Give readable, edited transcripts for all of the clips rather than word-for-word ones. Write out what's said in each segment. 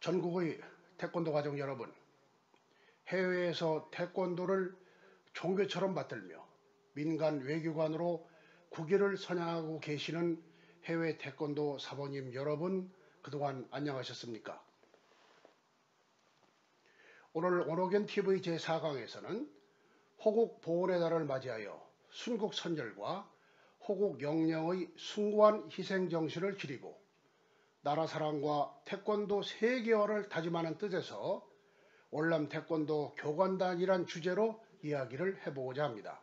전국의 태권도 가족 여러분, 해외에서 태권도를 종교처럼 받들며 민간 외교관으로 국위를 선양하고 계시는 해외 태권도 사모님 여러분, 그동안 안녕하셨습니까? 오늘 온호견TV 제4강에서는 호국 보훈의 달을 맞이하여 순국 선열과 호국 영령의 숭고한 희생정신을 기리고 나라 사랑과 태권도 세계화를 다짐하는 뜻에서 월남 태권도 교관단이란 주제로 이야기를 해보고자 합니다.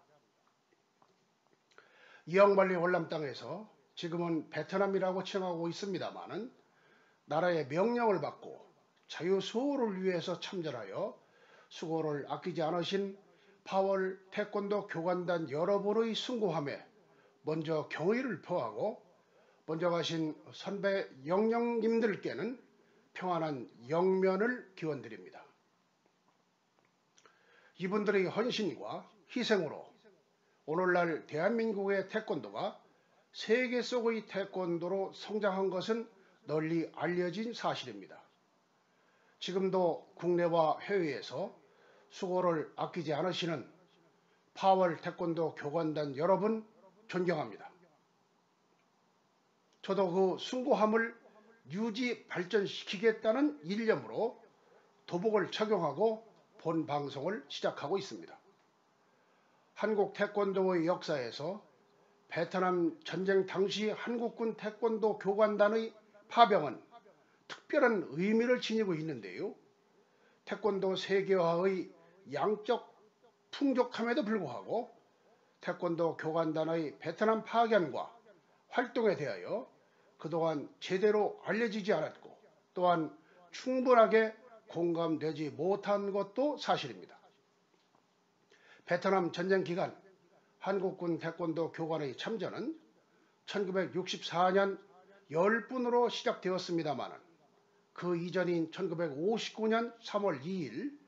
이영만리 월남 땅에서 지금은 베트남이라고 칭하고 있습니다마는 나라의 명령을 받고 자유수호를 위해서 참전하여 수고를 아끼지 않으신 파월 태권도 교관단 여러분의 숭고함에 먼저 경의를 표하고 먼저 가신 선배 영령님들께는 평안한 영면을 기원드립니다. 이분들의 헌신과 희생으로 오늘날 대한민국의 태권도가 세계 속의 태권도로 성장한 것은 널리 알려진 사실입니다. 지금도 국내와 해외에서 수고를 아끼지 않으시는 파월 태권도 교관단 여러분 존경합니다. 저도 그 숭고함을 유지 발전시키겠다는 일념으로 도복을 착용하고 본 방송을 시작하고 있습니다. 한국 태권도의 역사에서 베트남 전쟁 당시 한국군 태권도 교관단의 파병은 특별한 의미를 지니고 있는데요. 태권도 세계화의 양적 풍족함에도 불구하고 태권도 교관단의 베트남 파견과 활동에 대하여 그동안 제대로 알려지지 않았고 또한 충분하게 공감되지 못한 것도 사실입니다. 베트남 전쟁 기간 한국군 태권도 교관의 참전은 1964년 10분으로 시작되었습니다만 그 이전인 1959년 3월 2일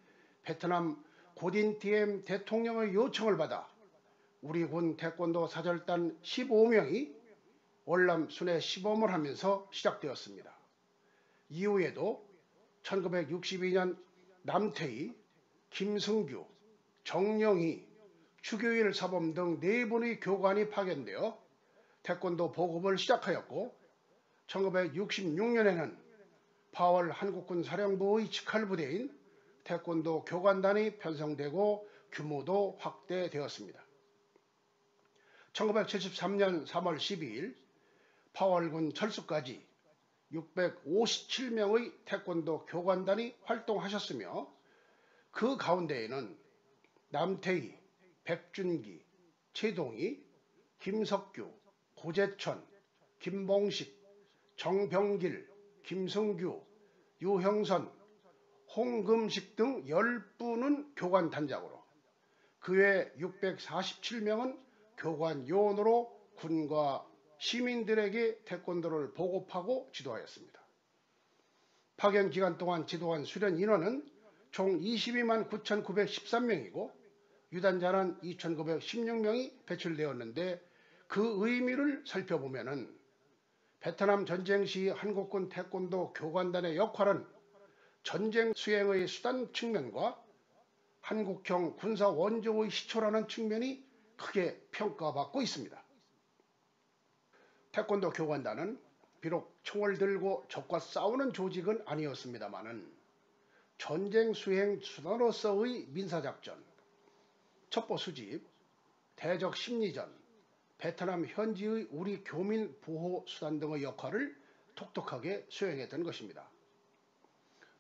베트남 고딘티엠 대통령의 요청을 받아 우리 군 태권도 사절단 15명이 월남 순회 시범을 하면서 시작되었습니다. 이후에도 1962년 남태희, 김승규, 정영희, 추교일 사범 등 4분의 교관이 파견되어 태권도 보급을 시작하였고 1966년에는 파월 한국군 사령부의 직할부대인 태권도 교관단이 편성되고 규모도 확대되었습니다. 1973년 3월 12일 파월군 철수까지 657명의 태권도 교관단이 활동하셨으며 그 가운데에는 남태희, 백준기, 최동희, 김석규, 고재천, 김봉식, 정병길, 김승규, 유형선, 홍금식 등 10분은 교관 단장으로 그 외 647명은 교관 요원으로 군과 시민들에게 태권도를 보급하고 지도하였습니다. 파견 기간 동안 지도한 수련 인원은 총 22만 9,913명이고 유단자는 2,916명이 배출되었는데 그 의미를 살펴보면 베트남 전쟁 시 한국군 태권도 교관단의 역할은 전쟁 수행의 수단 측면과 한국형 군사 원조의 시초라는 측면이 크게 평가받고 있습니다. 태권도 교관단은 비록 총을 들고 적과 싸우는 조직은 아니었습니다마는 전쟁 수행 수단으로서의 민사작전, 첩보 수집, 대적 심리전, 베트남 현지의 우리 교민 보호 수단 등의 역할을 톡톡하게 수행했던 것입니다.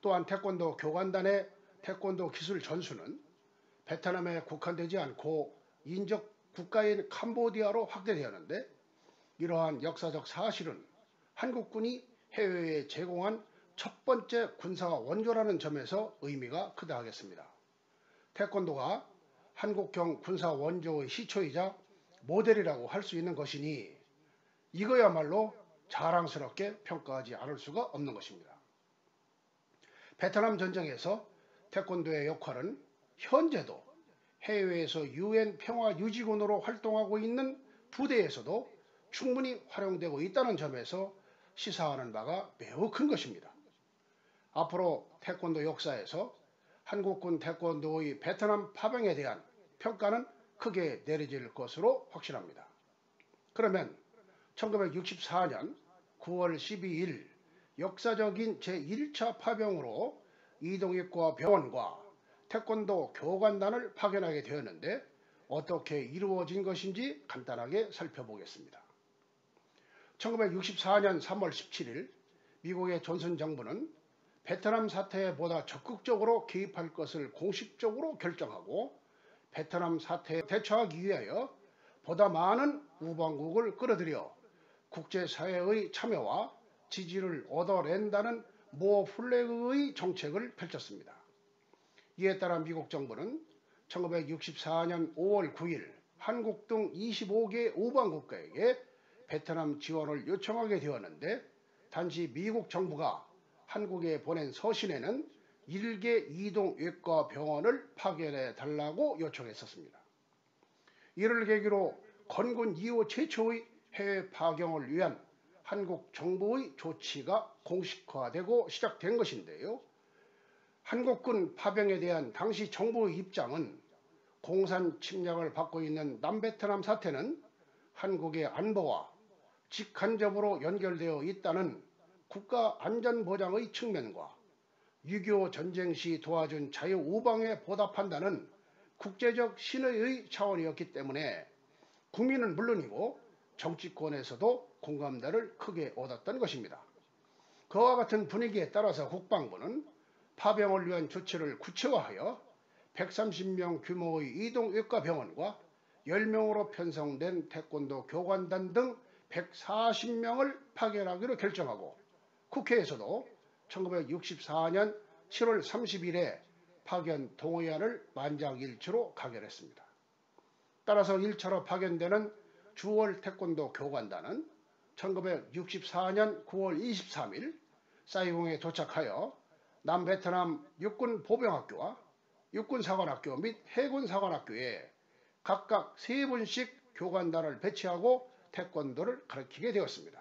또한 태권도 교관단의 태권도 기술 전수는 베트남에 국한되지 않고 인접 국가인 캄보디아로 확대되었는데 이러한 역사적 사실은 한국군이 해외에 제공한 첫 번째 군사 원조라는 점에서 의미가 크다 하겠습니다. 태권도가 한국형 군사 원조의 시초이자 모델이라고 할 수 있는 것이니 이거야말로 자랑스럽게 평가하지 않을 수가 없는 것입니다. 베트남 전쟁에서 태권도의 역할은 현재도 해외에서 UN 평화유지군으로 활동하고 있는 부대에서도 충분히 활용되고 있다는 점에서 시사하는 바가 매우 큰 것입니다. 앞으로 태권도 역사에서 한국군 태권도의 베트남 파병에 대한 평가는 크게 내려질 것으로 확신합니다. 그러면 1964년 9월 12일 역사적인 제1차 파병으로 이동익과 병원과 태권도 교관단을 파견하게 되었는데 어떻게 이루어진 것인지 간단하게 살펴보겠습니다. 1964년 3월 17일 미국의 존슨 정부는 베트남 사태에 보다 적극적으로 개입할 것을 공식적으로 결정하고 베트남 사태에 대처하기 위하여 보다 많은 우방국을 끌어들여 국제사회의 참여와 지지를 얻어낸다는 모 플래그의 정책을 펼쳤습니다. 이에 따라 미국 정부는 1964년 5월 9일 한국 등 25개 우방국가에게 베트남 지원을 요청하게 되었는데 단지 미국 정부가 한국에 보낸 서신에는 1개 이동외과 병원을 파견해 달라고 요청했었습니다. 이를 계기로 건군 이후 최초의 해외 파병을 위한 한국 정부의 조치가 공식화되고 시작된 것인데요. 한국군 파병에 대한 당시 정부의 입장은 공산 침략을 받고 있는 남베트남 사태는 한국의 안보와 직간접으로 연결되어 있다는 국가안전보장의 측면과 6.25 전쟁 시 도와준 자유우방에 보답한다는 국제적 신의의 차원이었기 때문에 국민은 물론이고 정치권에서도 공감대를 크게 얻었던 것입니다. 그와 같은 분위기에 따라서 국방부는 파병을 위한 조치를 구체화하여 130명 규모의 이동외과 병원과 10명으로 편성된 태권도 교관단 등 140명을 파견하기로 결정하고 국회에서도 1964년 7월 30일에 파견 동의안을 만장일치로 가결했습니다. 따라서 1차로 파견되는 주월 태권도 교관단은 1964년 9월 23일 사이공에 도착하여 남베트남 육군 보병학교와 육군사관학교 및 해군사관학교에 각각 3분씩 교관단을 배치하고 태권도를 가르치게 되었습니다.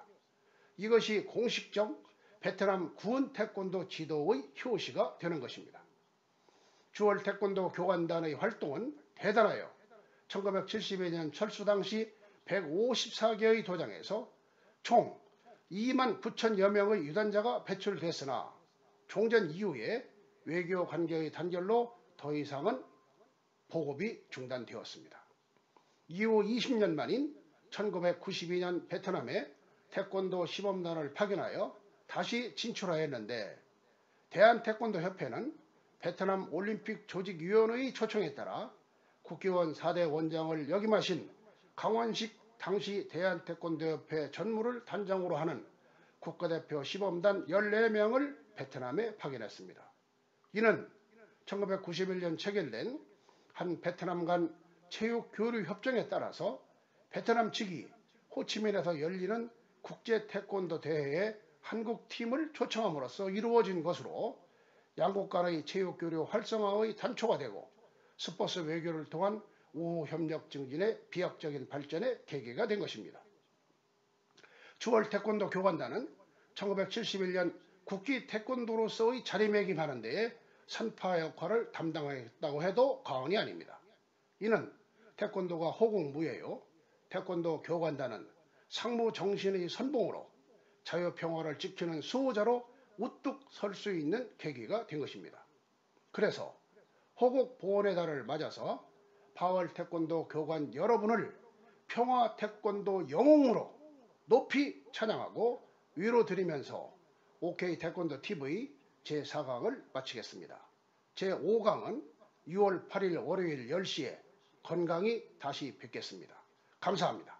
이것이 공식적 베트남 군 태권도 지도의 효시가 되는 것입니다. 주월 태권도 교관단의 활동은 대단하여 1972년 철수 당시 154개의 도장에서 총 2만 9천여 명의 유단자가 배출됐으나 종전 이후에 외교 관계의 단절로 더 이상은 보급이 중단되었습니다. 이후 20년 만인 1992년 베트남에 태권도 시범단을 파견하여 다시 진출하였는데 대한태권도협회는 베트남 올림픽 조직위원회의 초청에 따라 국회의원 4대 원장을 역임하신 강원식 당시 대한태권도협회 전무를 단장으로 하는 국가대표 시범단 14명을 베트남에 파견했습니다. 이는 1991년 체결된 한 베트남 간 체육교류협정에 따라서 베트남 측이 호치민에서 열리는 국제태권도 대회에 한국팀을 초청함으로써 이루어진 것으로 양국 간의 체육교류 활성화의 단초가 되고 스포츠 외교를 통한 우호협력 증진의 비약적인 발전의 계기가 된 것입니다. 주월 태권도 교관단은 1971년 국기 태권도로서의 자리매김하는 데에 선파 역할을 담당했다고 해도 과언이 아닙니다. 이는 태권도가 호국무예요. 태권도 교관단은 상무 정신의 선봉으로 자유평화를 지키는 수호자로 우뚝 설 수 있는 계기가 된 것입니다. 그래서 호국 보훈의 달을 맞아서 파월 태권도 교관 여러분을 평화 태권도 영웅으로 높이 찬양하고 위로드리면서 OK 태권도 TV 제4강을 마치겠습니다. 제5강은 6월 8일 월요일 10시에 건강히 다시 뵙겠습니다. 감사합니다.